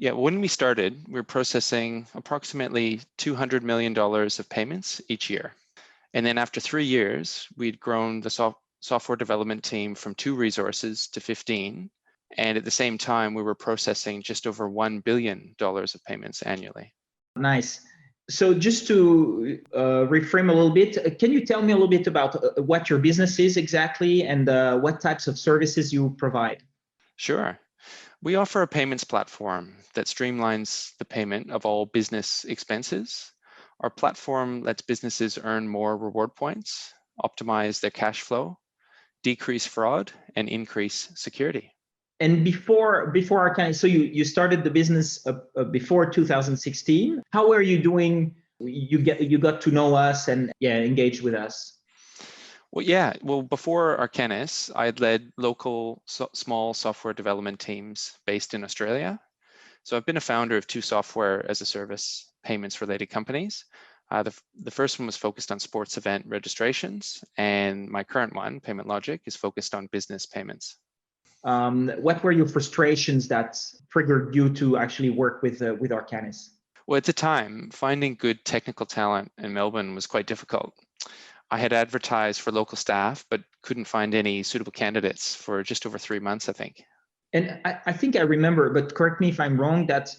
Yeah, when we started, we were processing approximately $200 million of payments each year. And then after 3 years, we'd grown the software development team from 2 resources to 15. And at the same time, we were processing just over $1 billion of payments annually. Nice. So just to reframe a little bit, can you tell me a little bit about what your business is exactly and what types of services you provide? Sure. We offer a payments platform that streamlines the payment of all business expenses. Our platform lets businesses earn more reward points, optimize their cash flow, decrease fraud, and increase security. And before Arcana, so you started the business before 2016. How were you doing? You got to know us and engage with us. Well, before Arcanis, I had led local small software development teams based in Australia. So I've been a founder of 2 software as a service payments related companies. The first one was focused on sports event registrations, and my current one, Payment Logic, is focused on business payments. What were your frustrations that triggered you to actually work with Arcanis? Well, at the time, finding good technical talent in Melbourne was quite difficult. I had advertised for local staff, but couldn't find any suitable candidates for just over 3 months, I think. And I think I remember, but correct me if I'm wrong, that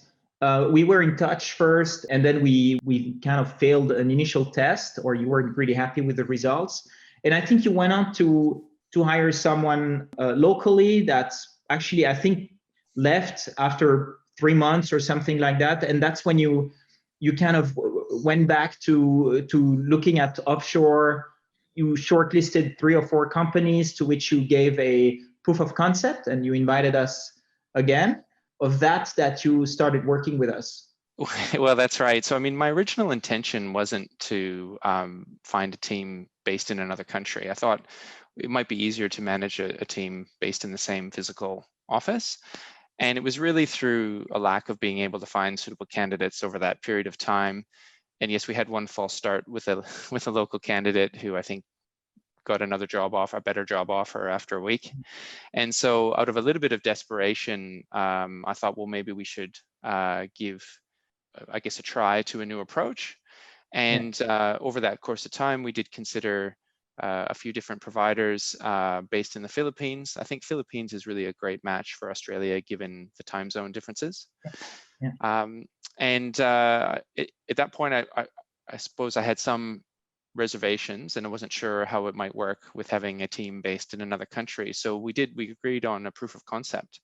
we were in touch first, and then we kind of failed an initial test, or you weren't really happy with the results. And I think you went on to hire someone locally that actually, I think, left after 3 months or something like that. And that's when you kind of went back to looking at offshore. You shortlisted 3 or 4 companies to which you gave a proof of concept, and you invited us again. Of that you started working with us. Well, that's right. So, I mean, my original intention wasn't to find a team based in another country. I thought it might be easier to manage a team based in the same physical office. And it was really through a lack of being able to find suitable candidates over that period of time. And yes, we had one false start with a local candidate who I think got a better job offer after a week. And so out of a little bit of desperation, I thought, well, maybe we should give, I guess, a try to a new approach. And over that course of time, we did consider a few different providers based in the Philippines. I think Philippines is really a great match for Australia, given the time zone differences. And at that point, I suppose I had some reservations, and I wasn't sure how it might work with having a team based in another country. So we agreed on a proof of concept,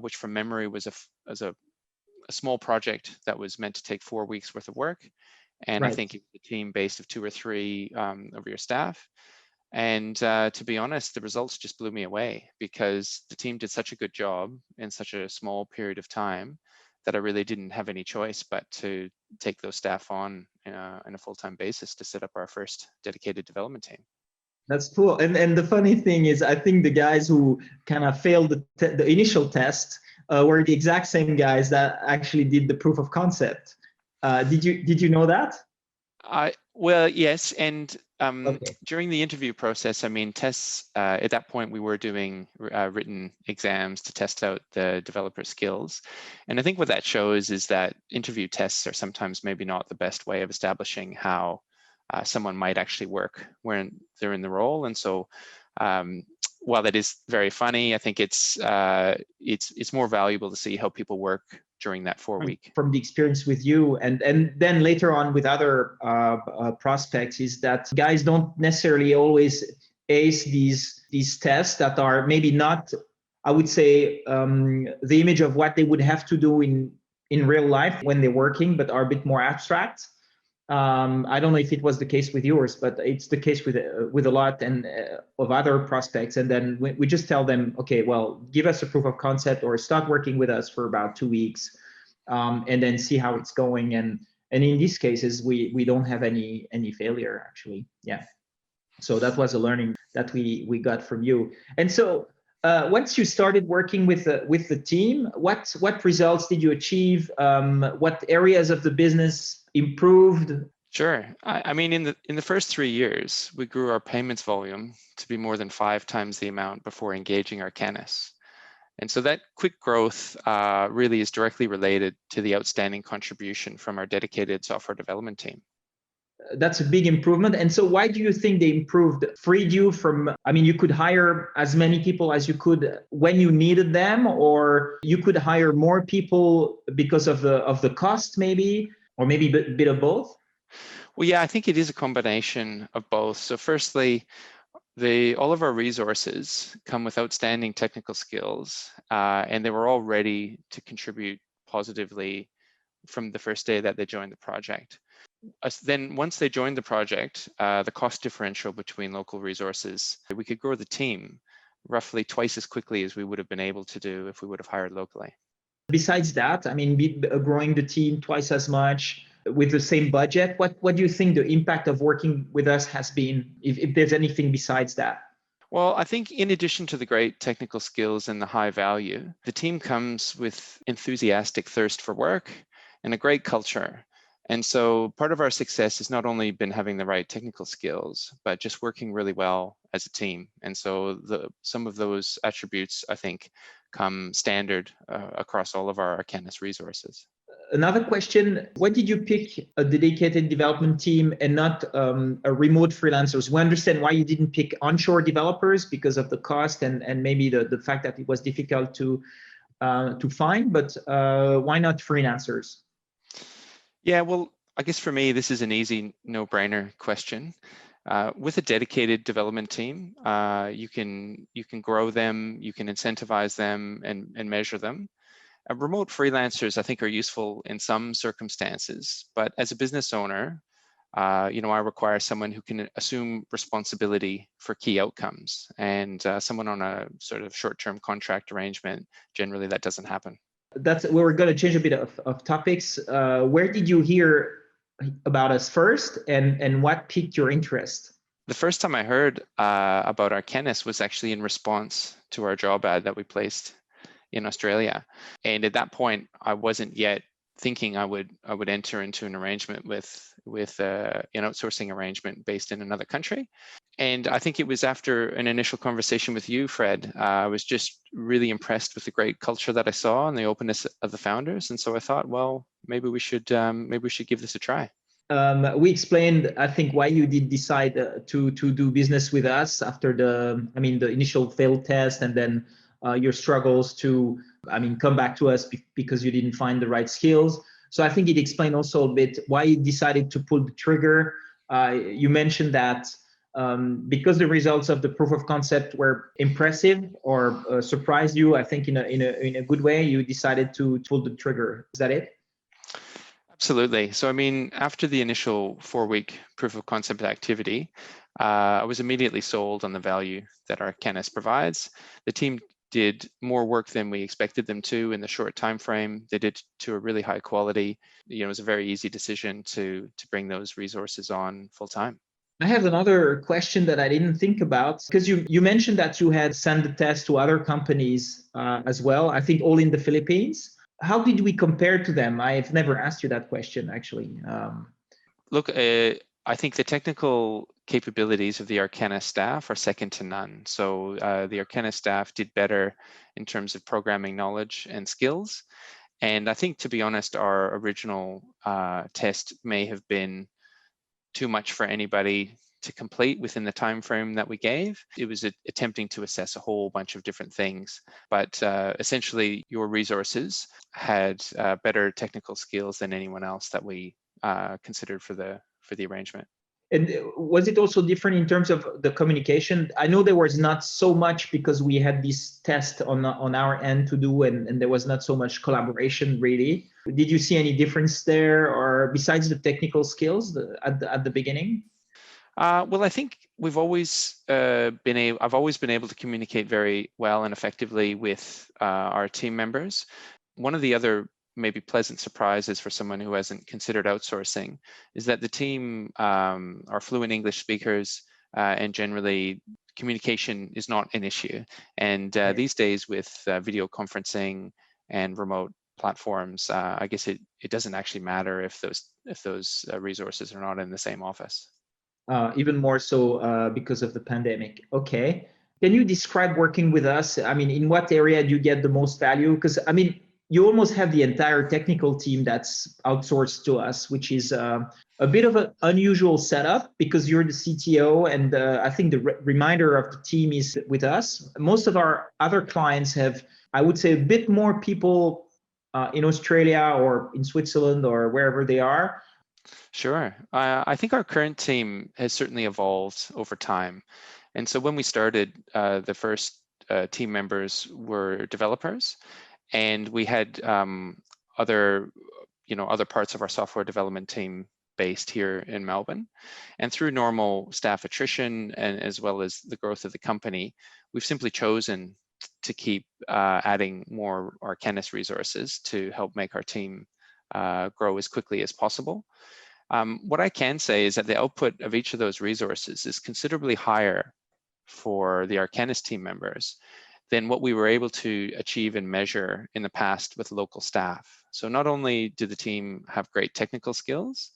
which from memory was a small project that was meant to take 4 weeks worth of work. And right. I think it was a team based of 2 or 3 of your staff. And to be honest, the results just blew me away, because the team did such a good job in such a small period of time that I really didn't have any choice but to take those staff on a full-time basis to set up our first dedicated development team. That's cool. And the funny thing is, I think the guys who kind of failed the initial test were the exact same guys that actually did the proof of concept. Did you know that? Well, yes. And during the interview process, I mean, tests, at that point, we were doing written exams to test out the developer skills. And I think what that shows is that interview tests are sometimes maybe not the best way of establishing how someone might actually work when they're in the role. And so while that is very funny, I think it's more valuable to see how people work during that 4 week. From the experience with you, and then later on with other prospects, is that guys don't necessarily always ace these tests that are maybe not, I would say, the image of what they would have to do in real life when they're working, but are a bit more abstract. I don't know if it was the case with yours, but it's the case with a lot of other prospects. And then we just tell them, okay, well, give us a proof of concept or start working with us for about 2 weeks, and then see how it's going. And in these cases, we don't have any failure, actually. Yeah. So that was a learning that we got from you. And so once you started working with the team, what results did you achieve? What areas of the business improved? Sure. I mean, in the first 3 years, we grew our payments volume to be more than 5 times the amount before engaging Arcanis. And so that quick growth really is directly related to the outstanding contribution from our dedicated software development team. That's a big improvement. And so why do you think they improved? Freed you from, I mean, you could hire as many people as you could when you needed them, or you could hire more people because of the cost maybe, or maybe a bit of both? Well, yeah, I think it is a combination of both. So firstly, all of our resources come with outstanding technical skills, and they were all ready to contribute positively from the first day that they joined the project. Then once they joined the project, the cost differential between local resources, we could grow the team roughly twice as quickly as we would have been able to do if we would have hired locally. Besides that, I mean, growing the team twice as much with the same budget, what do you think the impact of working with us has been, if there's anything besides that? Well, I think in addition to the great technical skills and the high value, the team comes with enthusiastic thirst for work and a great culture. And so part of our success has not only been having the right technical skills, but just working really well as a team. And so some of those attributes, I think, come standard across all of our Arcanus resources. Another question, why did you pick a dedicated development team and not a remote freelancers? We understand why you didn't pick onshore developers because of the cost and maybe the fact that it was difficult to find, but why not freelancers? Yeah, well, I guess for me, this is an easy no-brainer question. With a dedicated development team, you can grow them, you can incentivize them and measure them. Remote freelancers, I think, are useful in some circumstances, but as a business owner, I require someone who can assume responsibility for key outcomes, and someone on a sort of short-term contract arrangement, generally that doesn't happen. We're going to change a bit of topics. Where did you hear about us first, and what piqued your interest? The first time I heard about Arcanus was actually in response to our job ad that we placed in Australia. And at that point, I wasn't yet thinking I would enter into an arrangement with an outsourcing arrangement based in another country. And I think it was after an initial conversation with you, Fred, I was just really impressed with the great culture that I saw and the openness of the founders. And so I thought, well, maybe we should give this a try. We explained, I think, why you did decide to do business with us after the initial failed test, and then your struggles to, come back to us because you didn't find the right skills. So I think it explained also a bit why you decided to pull the trigger. You mentioned that because the results of the proof of concept were impressive or surprised you, I think in a good way, you decided to pull the trigger. Is that it? Absolutely. So, after the initial 4-week proof of concept activity, I was immediately sold on the value that Arcanus provides. The team did more work than we expected them to in the short time frame. They did to a really high quality. It was a very easy decision to bring those resources on full time. I have another question that I didn't think about, because you mentioned that you had sent the test to other companies as well, I think all in the Philippines. How did we compare to them? I've never asked you that question, actually. Look, I think the technical capabilities of the Arcanus staff are second to none. So the Arcanus staff did better in terms of programming knowledge and skills. And I think, to be honest, our original test may have been too much for anybody to complete within the time frame that we gave. It was attempting to assess a whole bunch of different things, but essentially your resources had better technical skills than anyone else that we considered for the arrangement. And was it also different in terms of the communication? I know there was not so much because we had this test on our end to do, and there was not so much collaboration really. Did you see any difference there, or besides the technical skills at the beginning? Well, I think I've always been able to communicate very well and effectively with our team members. One of the other maybe pleasant surprises for someone who hasn't considered outsourcing is that the team are fluent English speakers, and generally communication is not an issue. And these days with video conferencing and remote platforms, I guess it doesn't actually matter if those resources are not in the same office. Even more so because of the pandemic. Okay. Can you describe working with us? I mean, in what area do you get the most value? Because I mean, you almost have the entire technical team that's outsourced to us, which is a bit of an unusual setup because you're the CTO, and I think the reminder of the team is with us. Most of our other clients have, I would say, a bit more people in Australia or in Switzerland or wherever they are. Sure. I think our current team has certainly evolved over time. And so when we started, the first team members were developers, and we had other parts of our software development team based here in Melbourne. And through normal staff attrition and as well as the growth of the company, we've simply chosen to keep adding more Arcanus resources to help make our team grow as quickly as possible. What I can say is that the output of each of those resources is considerably higher for the Arcanus team members than what we were able to achieve and measure in the past with local staff. So not only do the team have great technical skills,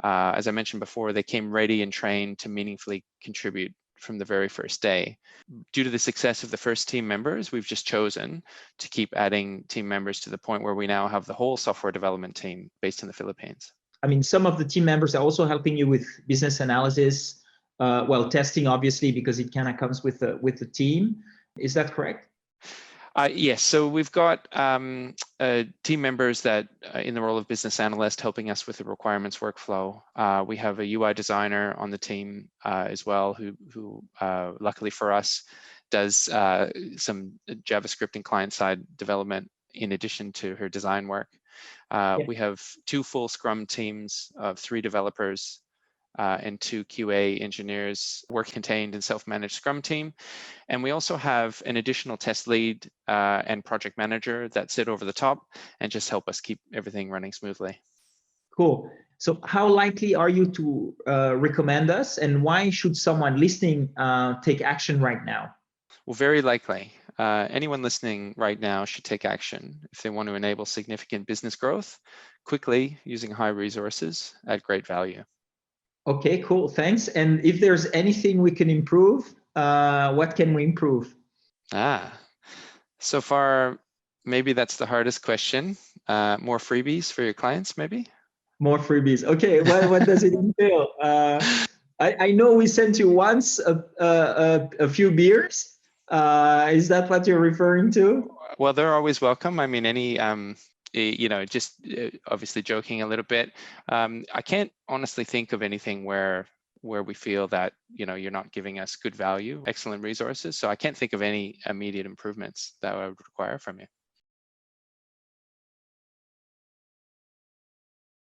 as I mentioned before, they came ready and trained to meaningfully contribute from the very first day. Due to the success of the first team members, we've just chosen to keep adding team members to the point where we now have the whole software development team based in the Philippines. I mean, some of the team members are also helping you with business analysis, testing, obviously, because it kind of comes with the team. Is that correct? Yes, so we've got team members that in the role of business analyst helping us with the requirements workflow. We have a UI designer on the team as well who luckily for us does some JavaScript and client-side development in addition to her design work. We have 2 full Scrum teams of 3 developers and 2 QA engineers work contained in self-managed Scrum team. And we also have an additional test lead and project manager that sit over the top and just help us keep everything running smoothly. Cool. So how likely are you to recommend us, and why should someone listening take action right now? Well, very likely. Anyone listening right now should take action if they want to enable significant business growth quickly using high resources at great value. Okay, cool. Thanks. And if there's anything we can improve, what can we improve? So far, maybe that's the hardest question. More freebies for your clients, maybe? More freebies. Okay, what does it entail? I know we sent you once a few beers. Is that what you're referring to? Well, they're always welcome. I mean, any just obviously joking a little bit. I can't honestly think of anything where we feel that you're not giving us good value, excellent resources. So I can't think of any immediate improvements that I would require from you.